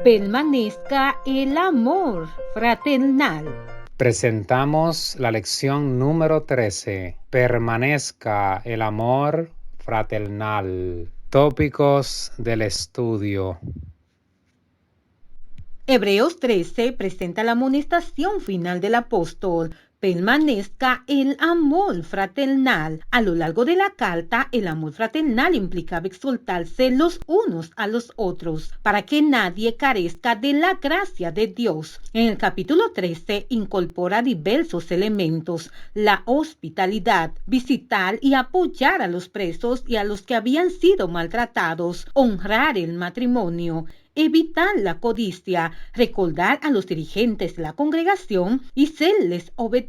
permanezca el amor fraternal. Presentamos la lección número 13. Permanezca el amor fraternal. Tópicos del estudio. Hebreos 13 presenta la amonestación final del apóstol. Permanezca el amor fraternal. A lo largo de la carta, el amor fraternal implicaba exaltarse los unos a los otros, para que nadie carezca de la gracia de Dios. En el capítulo 13 incorpora diversos elementos: la hospitalidad, visitar y apoyar a los presos y a los que habían sido maltratados, honrar el matrimonio, evitar la codicia, recordar a los dirigentes de la congregación y serles obedientes,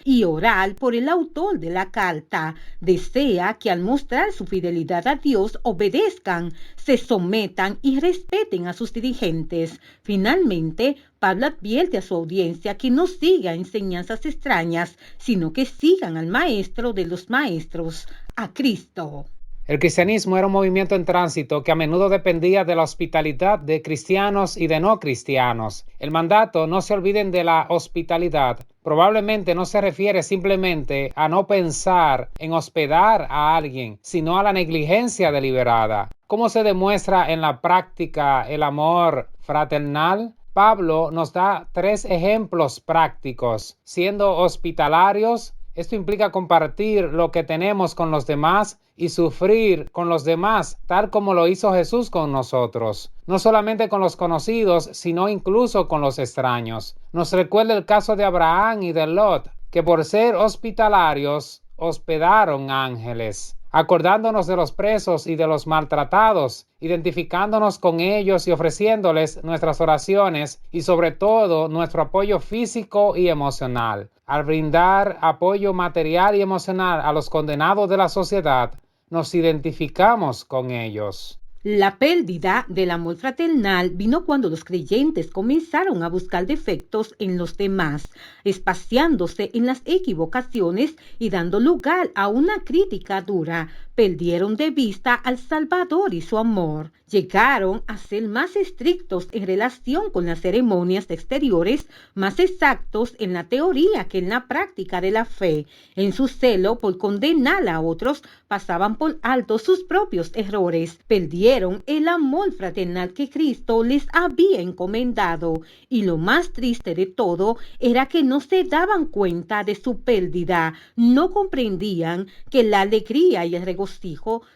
y orar por el autor de la carta. Desea que al mostrar su fidelidad a Dios obedezcan, se sometan y respeten a sus dirigentes. Finalmente, Pablo advierte a su audiencia que no siga enseñanzas extrañas, sino que sigan al Maestro de los Maestros, a Cristo. El cristianismo era un movimiento en tránsito que a menudo dependía de la hospitalidad de cristianos y de no cristianos. El mandato "no se olviden de la hospitalidad" probablemente no se refiere simplemente a no pensar en hospedar a alguien, sino a la negligencia deliberada. ¿Cómo se demuestra en la práctica el amor fraternal? Pablo nos da 3 ejemplos prácticos. Siendo hospitalarios, esto implica compartir lo que tenemos con los demás y sufrir con los demás, tal como lo hizo Jesús con nosotros. No solamente con los conocidos, sino incluso con los extraños. Nos recuerda el caso de Abraham y de Lot, que por ser hospitalarios hospedaron ángeles. Acordándonos de los presos y de los maltratados, identificándonos con ellos y ofreciéndoles nuestras oraciones y sobre todo nuestro apoyo físico y emocional. Al brindar apoyo material y emocional a los condenados de la sociedad, nos identificamos con ellos. La pérdida del amor fraternal vino cuando los creyentes comenzaron a buscar defectos en los demás, espaciándose en las equivocaciones y dando lugar a una crítica dura. Perdieron de vista al Salvador y su amor. Llegaron a ser más estrictos en relación con las ceremonias exteriores, más exactos en la teoría que en la práctica de la fe. En su celo por condenar a otros, pasaban por alto sus propios errores. Perdieron el amor fraternal que Cristo les había encomendado. Y lo más triste de todo era que no se daban cuenta de su pérdida. No comprendían que la alegría y el regocijo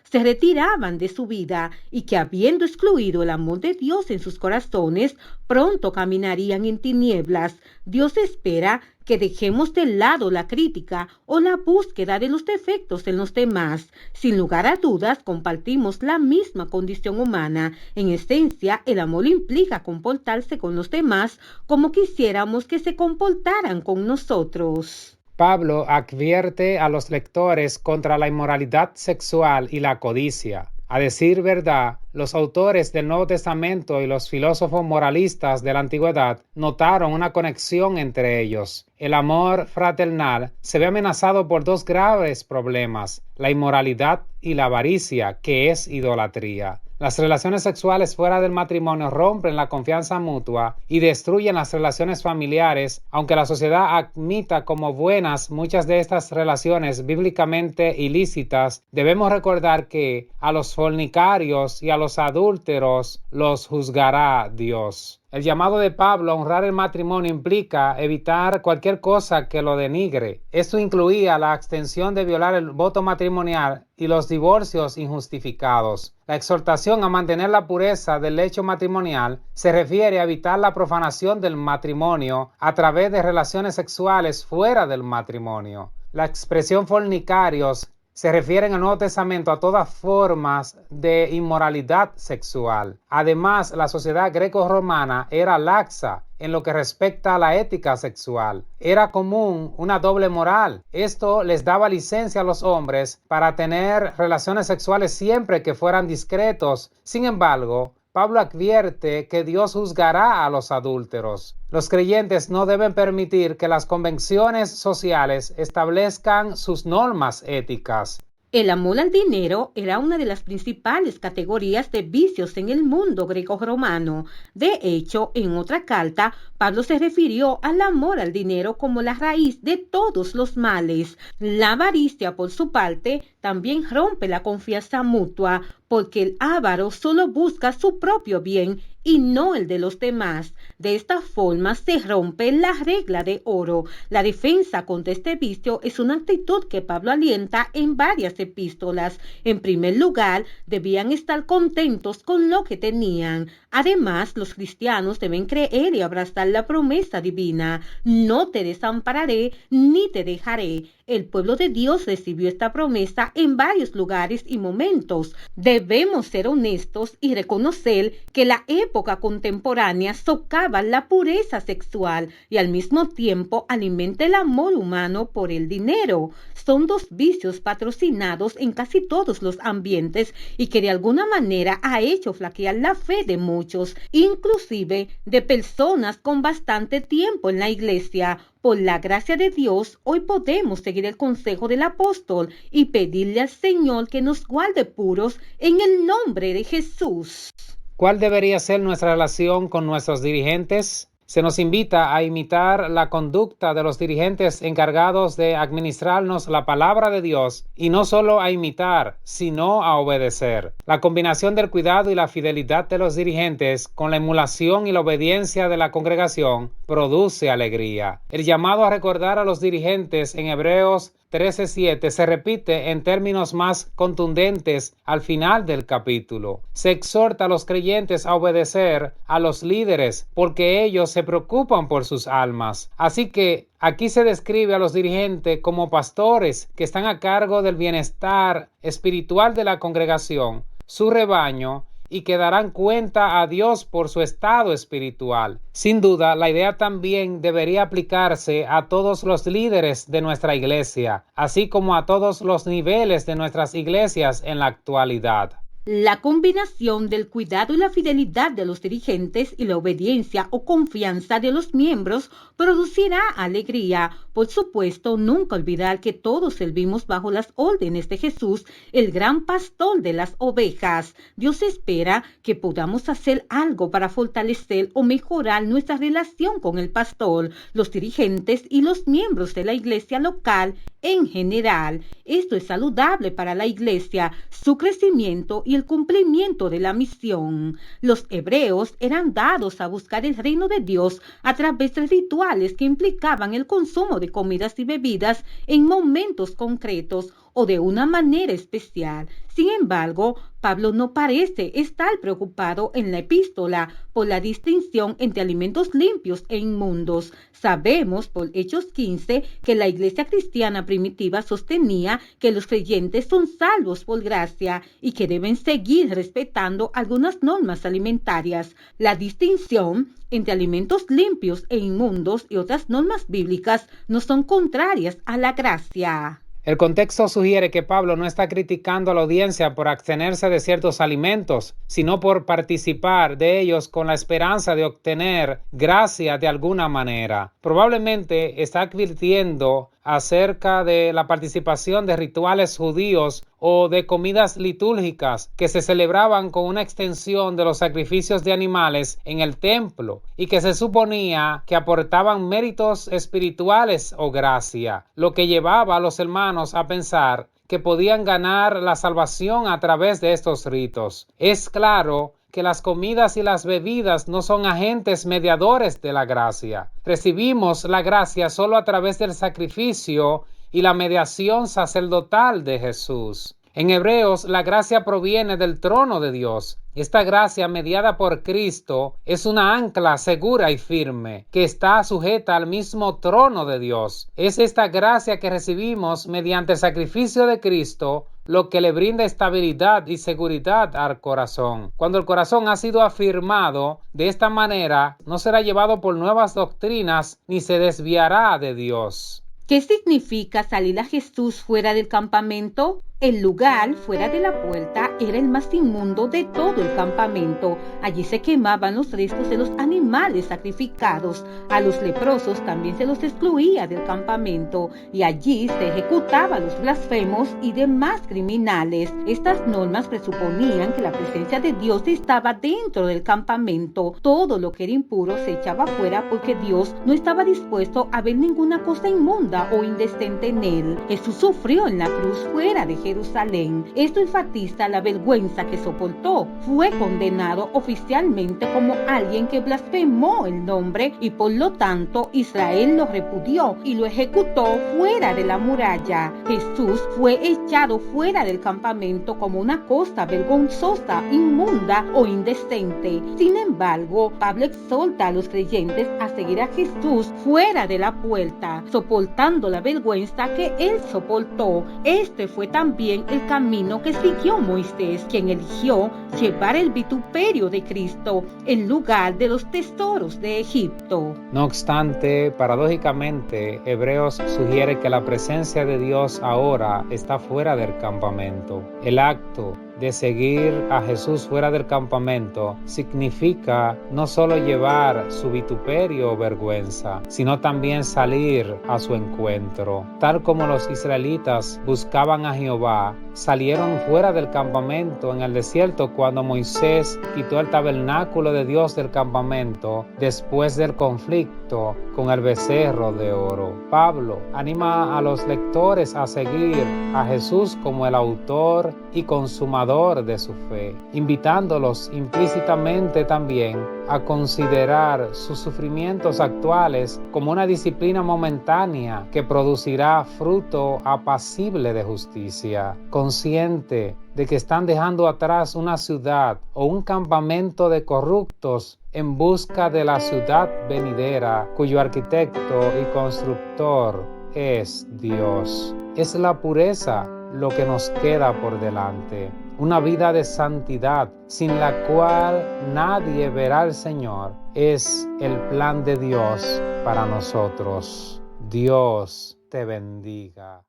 se retiraban de su vida y que, habiendo excluido el amor de Dios en sus corazones, pronto caminarían en tinieblas. Dios espera que dejemos de lado la crítica o la búsqueda de los defectos en los demás. Sin lugar a dudas, compartimos la misma condición humana. En esencia, el amor implica comportarse con los demás como quisiéramos que se comportaran con nosotros. Pablo advierte a los lectores contra la inmoralidad sexual y la codicia. A decir verdad, los autores del Nuevo Testamento y los filósofos moralistas de la Antigüedad notaron una conexión entre ellos. El amor fraternal se ve amenazado por 2 graves problemas: la inmoralidad y la avaricia, que es idolatría. Las relaciones sexuales fuera del matrimonio rompen la confianza mutua y destruyen las relaciones familiares. Aunque la sociedad admita como buenas muchas de estas relaciones bíblicamente ilícitas, debemos recordar que a los fornicarios y a los adúlteros los juzgará Dios. El llamado de Pablo a honrar el matrimonio implica evitar cualquier cosa que lo denigre. Esto incluía la abstención de violar el voto matrimonial y los divorcios injustificados. La exhortación a mantener la pureza del lecho matrimonial se refiere a evitar la profanación del matrimonio a través de relaciones sexuales fuera del matrimonio. La expresión fornicarios se refiere en el Nuevo Testamento a todas formas de inmoralidad sexual. Además, la sociedad greco-romana era laxa en lo que respecta a la ética sexual. Era común una doble moral. Esto les daba licencia a los hombres para tener relaciones sexuales siempre que fueran discretos. Sin embargo, Pablo advierte que Dios juzgará a los adúlteros. Los creyentes no deben permitir que las convenciones sociales establezcan sus normas éticas. El amor al dinero era una de las principales categorías de vicios en el mundo greco-romano. De hecho, en otra carta, Pablo se refirió al amor al dinero como la raíz de todos los males. La avaricia, por su parte, también rompe la confianza mutua, porque el avaro solo busca su propio bien y no el de los demás. De esta forma se rompe la regla de oro. La defensa contra este vicio es una actitud que Pablo alienta en varias epístolas. En primer lugar, debían estar contentos con lo que tenían. Además, los cristianos deben creer y abrazar la promesa divina. No te desampararé ni te dejaré. El pueblo de Dios recibió esta promesa en varios lugares y momentos. Debemos ser honestos y reconocer que la época contemporánea socava la pureza sexual y al mismo tiempo alimenta el amor humano por el dinero. Son dos vicios patrocinados en casi todos los ambientes y que de alguna manera ha hecho flaquear la fe de muchos, inclusive de personas con bastante tiempo en la iglesia. Por la gracia de Dios, hoy podemos seguir el consejo del apóstol y pedirle al Señor que nos guarde puros en el nombre de Jesús. ¿Cuál debería ser nuestra relación con nuestros dirigentes? Se nos invita a imitar la conducta de los dirigentes encargados de administrarnos la palabra de Dios y no solo a imitar, sino a obedecer. La combinación del cuidado y la fidelidad de los dirigentes con la emulación y la obediencia de la congregación produce alegría. El llamado a recordar a los dirigentes en Hebreos 13:7 se repite en términos más contundentes al final del capítulo. Se exhorta a los creyentes a obedecer a los líderes porque ellos se preocupan por sus almas. Así que aquí se describe a los dirigentes como pastores que están a cargo del bienestar espiritual de la congregación, su rebaño, y que darán cuenta a Dios por su estado espiritual. Sin duda, la idea también debería aplicarse a todos los líderes de nuestra iglesia, así como a todos los niveles de nuestras iglesias en la actualidad. La combinación del cuidado y la fidelidad de los dirigentes y la obediencia o confianza de los miembros producirá alegría. Por supuesto, nunca olvidar que todos servimos bajo las órdenes de Jesús, el gran pastor de las ovejas. Dios espera que podamos hacer algo para fortalecer o mejorar nuestra relación con el pastor, los dirigentes y los miembros de la iglesia local en general. Esto es saludable para la iglesia, su crecimiento y el cumplimiento de la misión. Los hebreos eran dados a buscar el reino de Dios a través de rituales que implicaban el consumo de comidas y bebidas en momentos concretos o de una manera especial. Sin embargo, Pablo no parece estar preocupado en la epístola por la distinción entre alimentos limpios e inmundos. Sabemos por Hechos 15 que la iglesia cristiana primitiva sostenía que los creyentes son salvos por gracia y que deben seguir respetando algunas normas alimentarias. La distinción entre alimentos limpios e inmundos y otras normas bíblicas no son contrarias a la gracia. El contexto sugiere que Pablo no está criticando a la audiencia por abstenerse de ciertos alimentos, sino por participar de ellos con la esperanza de obtener gracia de alguna manera. Probablemente está advirtiendo acerca de la participación de rituales judíos o de comidas litúrgicas que se celebraban con una extensión de los sacrificios de animales en el templo y que se suponía que aportaban méritos espirituales o gracia, lo que llevaba a los hermanos a pensar que podían ganar la salvación a través de estos ritos. Es claro que las comidas y las bebidas no son agentes mediadores de la gracia. Recibimos la gracia solo a través del sacrificio y la mediación sacerdotal de Jesús. En Hebreos, la gracia proviene del trono de Dios. Esta gracia mediada por Cristo es una ancla segura y firme que está sujeta al mismo trono de Dios. Es esta gracia que recibimos mediante el sacrificio de Cristo lo que le brinda estabilidad y seguridad al corazón. Cuando el corazón ha sido afirmado de esta manera, no será llevado por nuevas doctrinas ni se desviará de Dios. ¿Qué significa salir a Jesús fuera del campamento? El lugar fuera de la puerta era el más inmundo de todo el campamento. Allí se quemaban los restos de los animales sacrificados. A los leprosos también se los excluía del campamento y allí se ejecutaban los blasfemos y demás criminales. Estas normas presuponían que la presencia de Dios estaba dentro del campamento. Todo lo que era impuro se echaba fuera porque Dios no estaba dispuesto a ver ninguna cosa inmunda o indecente en él. Jesús sufrió en la cruz fuera de Jerusalén. Esto enfatiza la vergüenza que soportó. Fue condenado oficialmente como alguien que blasfemó el nombre y por lo tanto Israel lo repudió y lo ejecutó fuera de la muralla. Jesús fue echado fuera del campamento como una cosa vergonzosa, inmunda o indecente. Sin embargo, Pablo exhorta a los creyentes a seguir a Jesús fuera de la puerta, soportando la vergüenza que él soportó. Este fue también el camino que siguió Moisés, quien eligió llevar el vituperio de Cristo en lugar de los tesoros de Egipto. No obstante, paradójicamente, Hebreos sugiere que la presencia de Dios ahora está fuera del campamento. El acto de seguir a Jesús fuera del campamento significa no solo llevar su vituperio o vergüenza, sino también salir a su encuentro. Tal como los israelitas buscaban a Jehová, salieron fuera del campamento en el desierto cuando Moisés quitó el tabernáculo de Dios del campamento después del conflicto con el becerro de oro. Pablo anima a los lectores a seguir a Jesús como el autor y consumador de su fe, invitándolos implícitamente también a considerar sus sufrimientos actuales como una disciplina momentánea que producirá fruto apacible de justicia. Consciente de que están dejando atrás una ciudad o un campamento de corruptos en busca de la ciudad venidera, cuyo arquitecto y constructor es Dios. Es la pureza lo que nos queda por delante. Una vida de santidad sin la cual nadie verá al Señor es el plan de Dios para nosotros. Dios te bendiga.